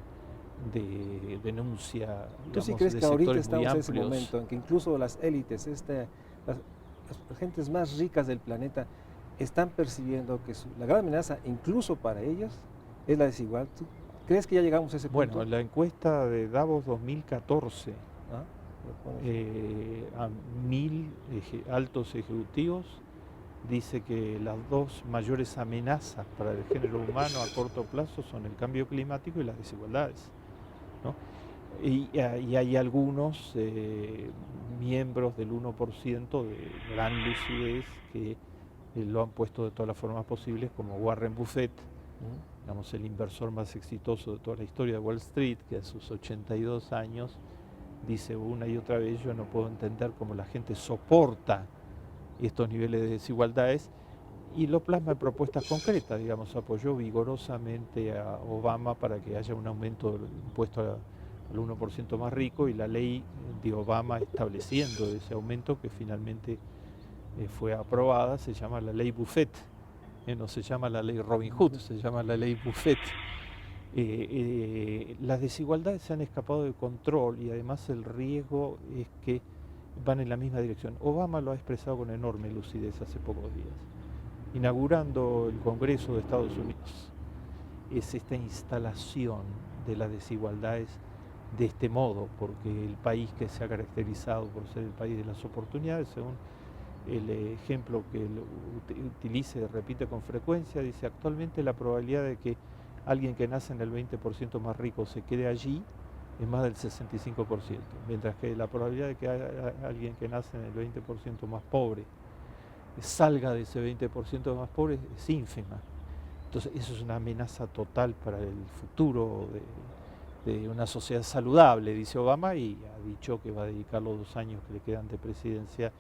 de denuncia. ¿Tú sí digamos, crees de que ahorita sectores muy estamos en ese amplios? momento en que incluso las élites, las gentes más ricas del planeta, están percibiendo que la gran amenaza, incluso para ellos, es la desigualdad? ¿Tú crees que ya llegamos a ese punto? Bueno, la encuesta de Davos 2014 ¿Ah? ¿Lo pones? a 1000 altos ejecutivos dice que las dos mayores amenazas para el género humano a corto plazo son el cambio climático y las desigualdades, ¿no? Y hay algunos miembros del 1% de gran lucidez que lo han puesto de todas las formas posibles, como Warren Buffett, digamos, el inversor más exitoso de toda la historia de Wall Street, que a sus 82 años dice una y otra vez: yo no puedo entender cómo la gente soporta estos niveles de desigualdades, y lo plasma en propuestas concretas. Digamos, apoyó vigorosamente a Obama para que haya un aumento del impuesto al 1% más rico, y la ley de Obama estableciendo ese aumento, que finalmente fue aprobada, se llama la ley Buffett. No se llama la ley Robin Hood, se llama la ley Buffett. Las desigualdades se han escapado de control, y además el riesgo es que van en la misma dirección. Obama lo ha expresado con enorme lucidez hace pocos días, inaugurando el Congreso de Estados Unidos. Es esta instalación de las desigualdades de este modo, porque el país que se ha caracterizado por ser el país de las oportunidades, según el ejemplo que utiliza y repite con frecuencia, dice: actualmente la probabilidad de que alguien que nace en el 20% más rico se quede allí es más del 65%, mientras que la probabilidad de que alguien que nace en el 20% más pobre salga de ese 20% más pobre es ínfima. Entonces eso es una amenaza total para el futuro de una sociedad saludable, dice Obama, y ha dicho que va a dedicar los 2 años que le quedan de presidencia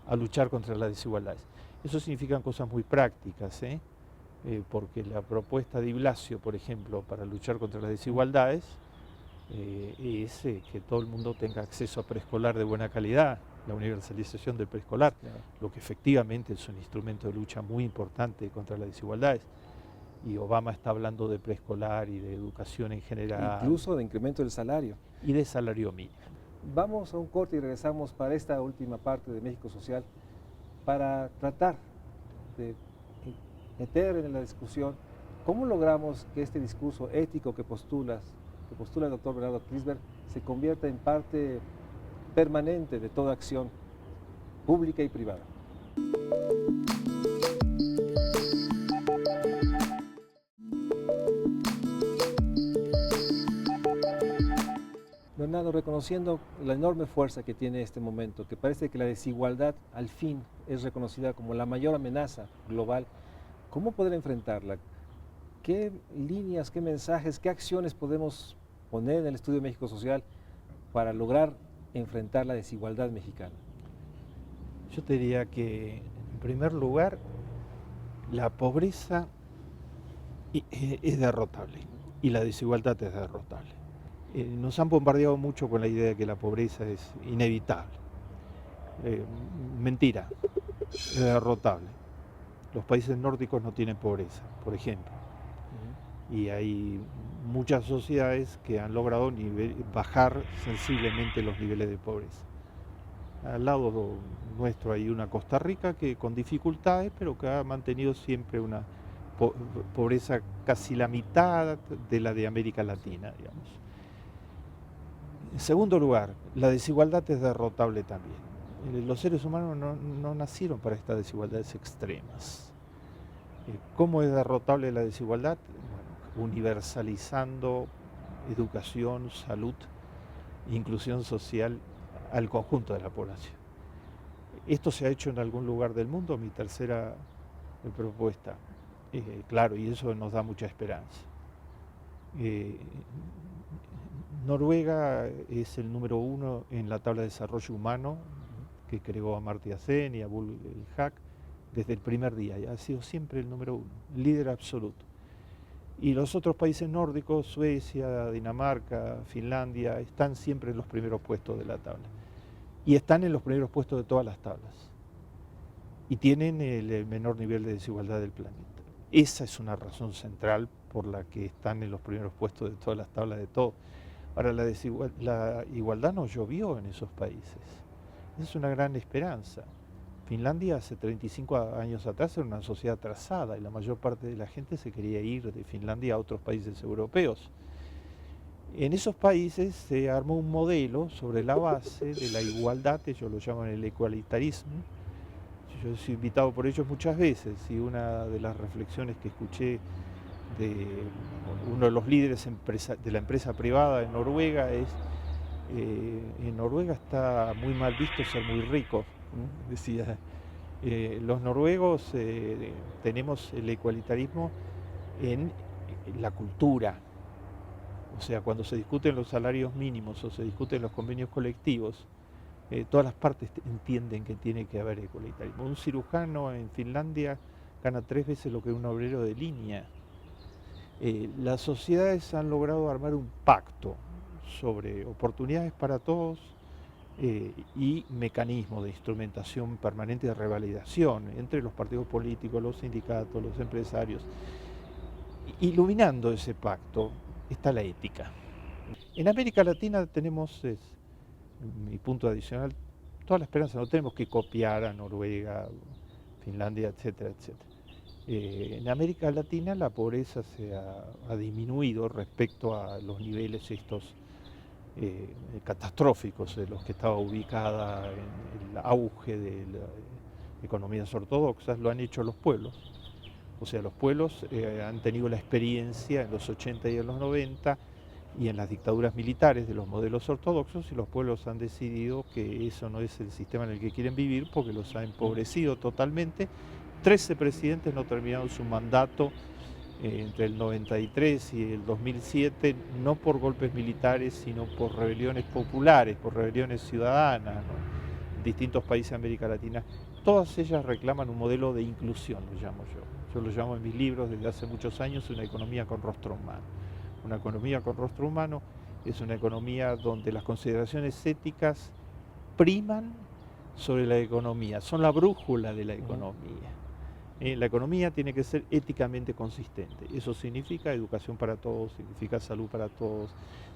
a luchar contra las desigualdades. Eso significan cosas muy prácticas, porque la propuesta de Blasio, por ejemplo, para luchar contra las desigualdades, es que todo el mundo tenga acceso a preescolar de buena calidad, la universalización del preescolar, claro, lo que efectivamente es un instrumento de lucha muy importante contra las desigualdades. Y Obama está hablando de preescolar y de educación en general. Incluso de incremento del salario. Y de salario mínimo. Vamos a un corte y regresamos para esta última parte de México Social, para tratar de meter en la discusión cómo logramos que este discurso ético que postula el doctor Bernardo Kligsberg se convierta en parte permanente de toda acción pública y privada. Bernardo, reconociendo la enorme fuerza que tiene este momento, que parece que la desigualdad al fin es reconocida como la mayor amenaza global, ¿cómo poder enfrentarla? ¿Qué líneas, qué mensajes, qué acciones podemos poner en el Estudio de México Social para lograr enfrentar la desigualdad mexicana? Yo te diría que, en primer lugar, la pobreza es derrotable y la desigualdad es derrotable. Nos han bombardeado mucho con la idea de que la pobreza es inevitable. Mentira, es derrotable. Los países nórdicos no tienen pobreza, por ejemplo. Y hay muchas sociedades que han logrado bajar sensiblemente los niveles de pobreza. Al lado nuestro hay una Costa Rica que con dificultades, pero que ha mantenido siempre una pobreza casi la mitad de la de América Latina, digamos. En segundo lugar, la desigualdad es derrotable también. Los seres humanos no nacieron para estas desigualdades extremas. ¿Cómo es derrotable la desigualdad? Bueno, universalizando educación, salud, inclusión social al conjunto de la población. Esto se ha hecho en algún lugar del mundo, mi tercera propuesta. Claro, y eso nos da mucha esperanza. Noruega es el número 1 en la tabla de desarrollo humano que creó Amartya Sen y Abul el Haq desde el primer día, y ha sido siempre el número 1, líder absoluto. Y los otros países nórdicos, Suecia, Dinamarca, Finlandia, están siempre en los primeros puestos de la tabla. Y están en los primeros puestos de todas las tablas. Y tienen el menor nivel de desigualdad del planeta. Esa es una razón central por la que están en los primeros puestos de todas las tablas de todo. Ahora, la igualdad no llovió en esos países. Esa es una gran esperanza. Finlandia hace 35 años atrás era una sociedad atrasada y la mayor parte de la gente se quería ir de Finlandia a otros países europeos. En esos países se armó un modelo sobre la base de la igualdad, ellos lo llaman el equalitarismo. Yo he sido invitado por ellos muchas veces y una de las reflexiones que escuché de uno de los líderes de la empresa privada en Noruega es: en Noruega está muy mal visto ser muy rico, ¿no? Decía, los noruegos tenemos el equalitarismo en la cultura. O sea, cuando se discuten los salarios mínimos o se discuten los convenios colectivos, todas las partes entienden que tiene que haber equalitarismo. Un cirujano en Finlandia gana 3 veces lo que un obrero de línea. Las sociedades han logrado armar un pacto sobre oportunidades para todos y mecanismos de instrumentación permanente de revalidación entre los partidos políticos, los sindicatos, los empresarios. Iluminando ese pacto está la ética. En América Latina tenemos, mi punto adicional, toda la esperanza, no tenemos que copiar a Noruega, Finlandia, etcétera, etcétera. En América Latina la pobreza se ha disminuido respecto a los niveles estos catastróficos de los que estaba ubicada en el auge de las economías ortodoxas. Lo han hecho los pueblos. O sea, los pueblos han tenido la experiencia en los 80 y en los 90 y en las dictaduras militares de los modelos ortodoxos, y los pueblos han decidido que eso no es el sistema en el que quieren vivir porque los ha empobrecido totalmente. 13 presidentes no terminaron su mandato entre el 93 y el 2007, no por golpes militares, sino por rebeliones populares, por rebeliones ciudadanas, ¿no? En distintos países de América Latina. Todas ellas reclaman un modelo de inclusión, lo llamo yo. Yo lo llamo en mis libros desde hace muchos años una economía con rostro humano. Una economía con rostro humano es una economía donde las consideraciones éticas priman sobre la economía, son la brújula de la economía. La economía tiene que ser éticamente consistente. Eso significa educación para todos, significa salud para todos,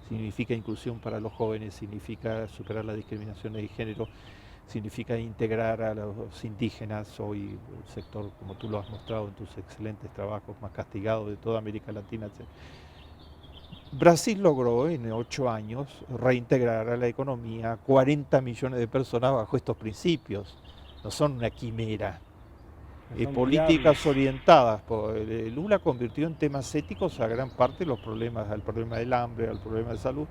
significa inclusión para los jóvenes, significa superar las discriminaciones de género, significa integrar a los indígenas, hoy el sector, como tú lo has mostrado en tus excelentes trabajos, más castigado de toda América Latina, etc. Brasil logró en 8 años reintegrar a la economía 40 millones de personas bajo estos principios. No son una quimera. Políticas orientadas. Lula convirtió en temas éticos a gran parte los problemas, al problema del hambre, al problema de salud.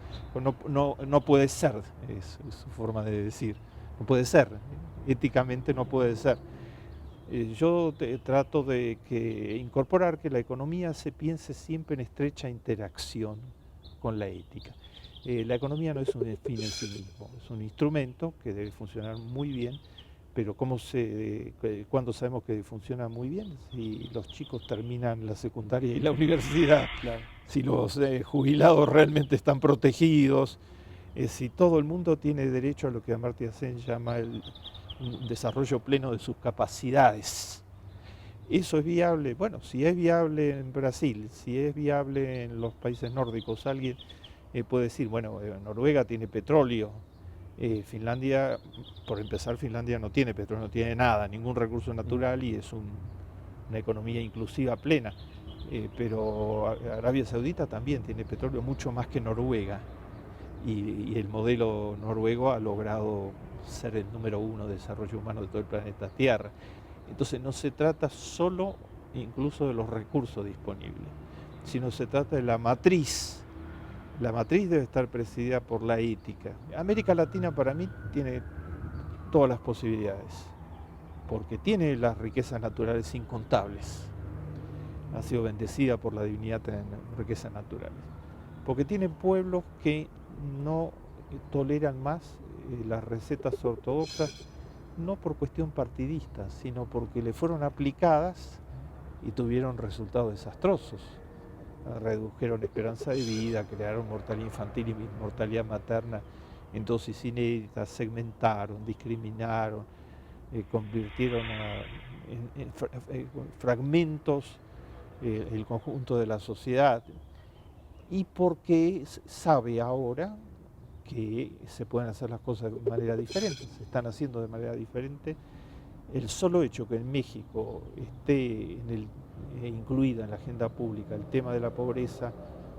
No puede ser, es su forma de decir. No puede ser, éticamente no puede ser. Yo trato de incorporar que la economía se piense siempre en estrecha interacción con la ética. La economía no es un fin en sí mismo, es un instrumento que debe funcionar muy bien, pero ¿cuándo sabemos que funciona muy bien? Si los chicos terminan la secundaria y la universidad, claro. Si los jubilados realmente están protegidos, si todo el mundo tiene derecho a lo que Amartya Sen llama un desarrollo pleno de sus capacidades. ¿Eso es viable? Bueno, si es viable en Brasil, si es viable en los países nórdicos, alguien puede decir, bueno, Noruega tiene petróleo, Finlandia, por empezar, Finlandia no tiene petróleo, no tiene nada, ningún recurso natural y es una economía inclusiva plena. Pero Arabia Saudita también tiene petróleo, mucho más que Noruega. Y el modelo noruego ha logrado ser el número 1 de desarrollo humano de todo el planeta Tierra. Entonces no se trata solo incluso de los recursos disponibles, sino se trata de la matriz. La matriz debe estar presidida por la ética. América Latina para mí tiene todas las posibilidades, porque tiene las riquezas naturales incontables. Ha sido bendecida por la divinidad en riquezas naturales, porque tiene pueblos que no toleran más las recetas ortodoxas, no por cuestión partidista, sino porque le fueron aplicadas y tuvieron resultados desastrosos. redujeron esperanza de vida, crearon mortalidad infantil y mortalidad materna en dosis inéditas, segmentaron, discriminaron, convirtieron en fragmentos el conjunto de la sociedad, y porque sabe ahora que se pueden hacer las cosas de manera diferente, se están haciendo de manera diferente. El solo hecho que en México esté incluida en la agenda pública el tema de la pobreza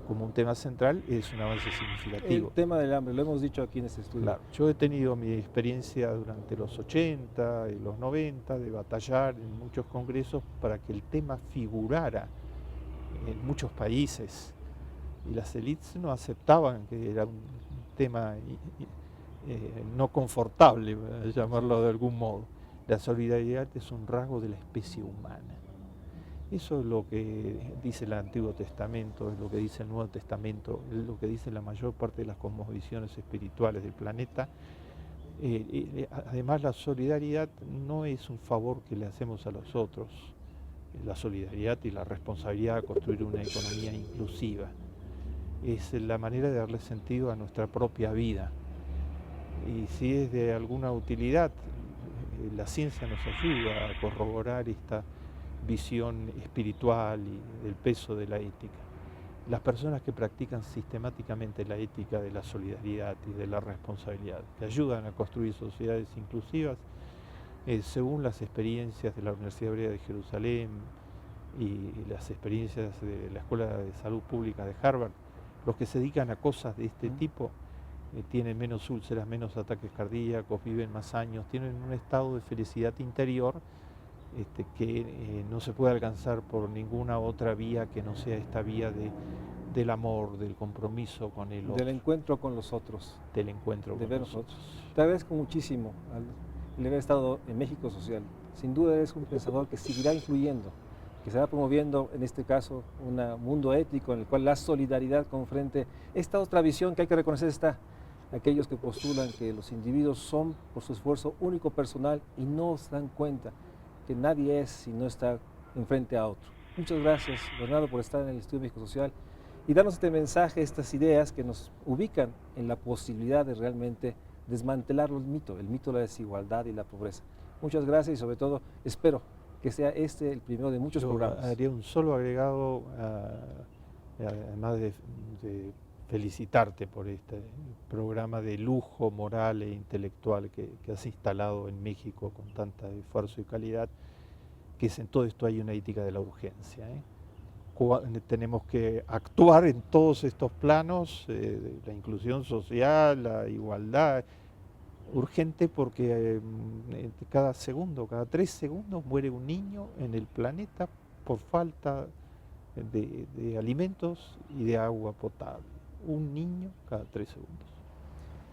como un tema central es un avance significativo. El tema del hambre, lo hemos dicho aquí en este estudio. Claro, yo he tenido mi experiencia durante los 80 y los 90 de batallar en muchos congresos para que el tema figurara en muchos países, y las élites no aceptaban que era un tema no confortable, para llamarlo de algún modo. La solidaridad es un rasgo de la especie humana. Eso es lo que dice el Antiguo Testamento, es lo que dice el Nuevo Testamento, es lo que dice la mayor parte de las cosmovisiones espirituales del planeta. Además, la solidaridad no es un favor que le hacemos a los otros. La solidaridad y la responsabilidad de construir una economía inclusiva es la manera de darle sentido a nuestra propia vida. Y si es de alguna utilidad, la ciencia nos ayuda a corroborar esta visión espiritual y del peso de la ética. Las personas que practican sistemáticamente la ética de la solidaridad y de la responsabilidad, que ayudan a construir sociedades inclusivas, según las experiencias de la Universidad Hebrea de Jerusalén y las experiencias de la Escuela de Salud Pública de Harvard, los que se dedican a cosas de este tipo tienen menos úlceras, menos ataques cardíacos, viven más años, tienen un estado de felicidad interior que no se puede alcanzar por ninguna otra vía que no sea esta vía del amor, del compromiso con el otro. Del encuentro con los otros. Del encuentro de con ver los nosotros. otros. Te agradezco muchísimo el haber estado en México Social. Sin duda eres un pensador que seguirá influyendo, que se va promoviendo, en este caso, un mundo ético en el cual la solidaridad confronte esta otra visión que hay que reconocer está. Aquellos que postulan que los individuos son por su esfuerzo único personal y no se dan cuenta que nadie es si no está enfrente a otro. Muchas gracias, Bernardo, por estar en el Estudio México Social y darnos este mensaje, estas ideas que nos ubican en la posibilidad de realmente desmantelar el mito de la desigualdad y la pobreza. Muchas gracias y sobre todo espero que sea este el primero de muchos programas. Haría un solo agregado, además de felicitarte por este programa de lujo moral e intelectual que has instalado en México con tanta esfuerzo y calidad, que es en todo esto hay una ética de la urgencia. Tenemos que actuar en todos estos planos, la inclusión social, la igualdad, urgente porque cada segundo, cada 3 segundos muere un niño en el planeta por falta de alimentos y de agua potable. Un niño cada 3 segundos.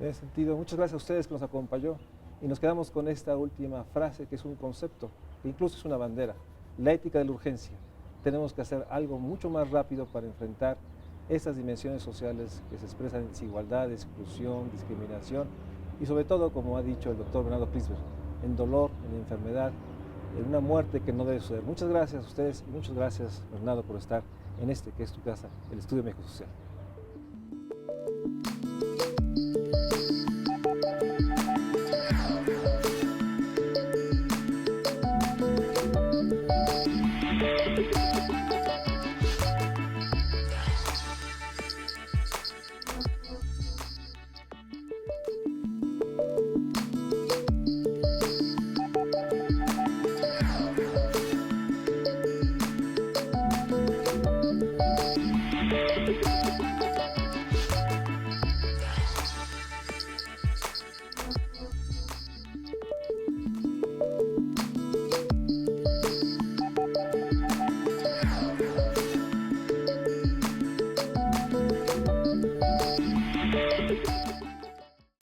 En ese sentido, muchas gracias a ustedes que nos acompañó y nos quedamos con esta última frase que es un concepto, que incluso es una bandera, la ética de la urgencia. Tenemos que hacer algo mucho más rápido para enfrentar estas dimensiones sociales que se expresan en desigualdad, exclusión, discriminación y sobre todo, como ha dicho el doctor Bernardo Kligsberg, en dolor, en enfermedad, en una muerte que no debe suceder. Muchas gracias a ustedes y muchas gracias, Bernardo, por estar en este que es tu casa, el Estudio México Social.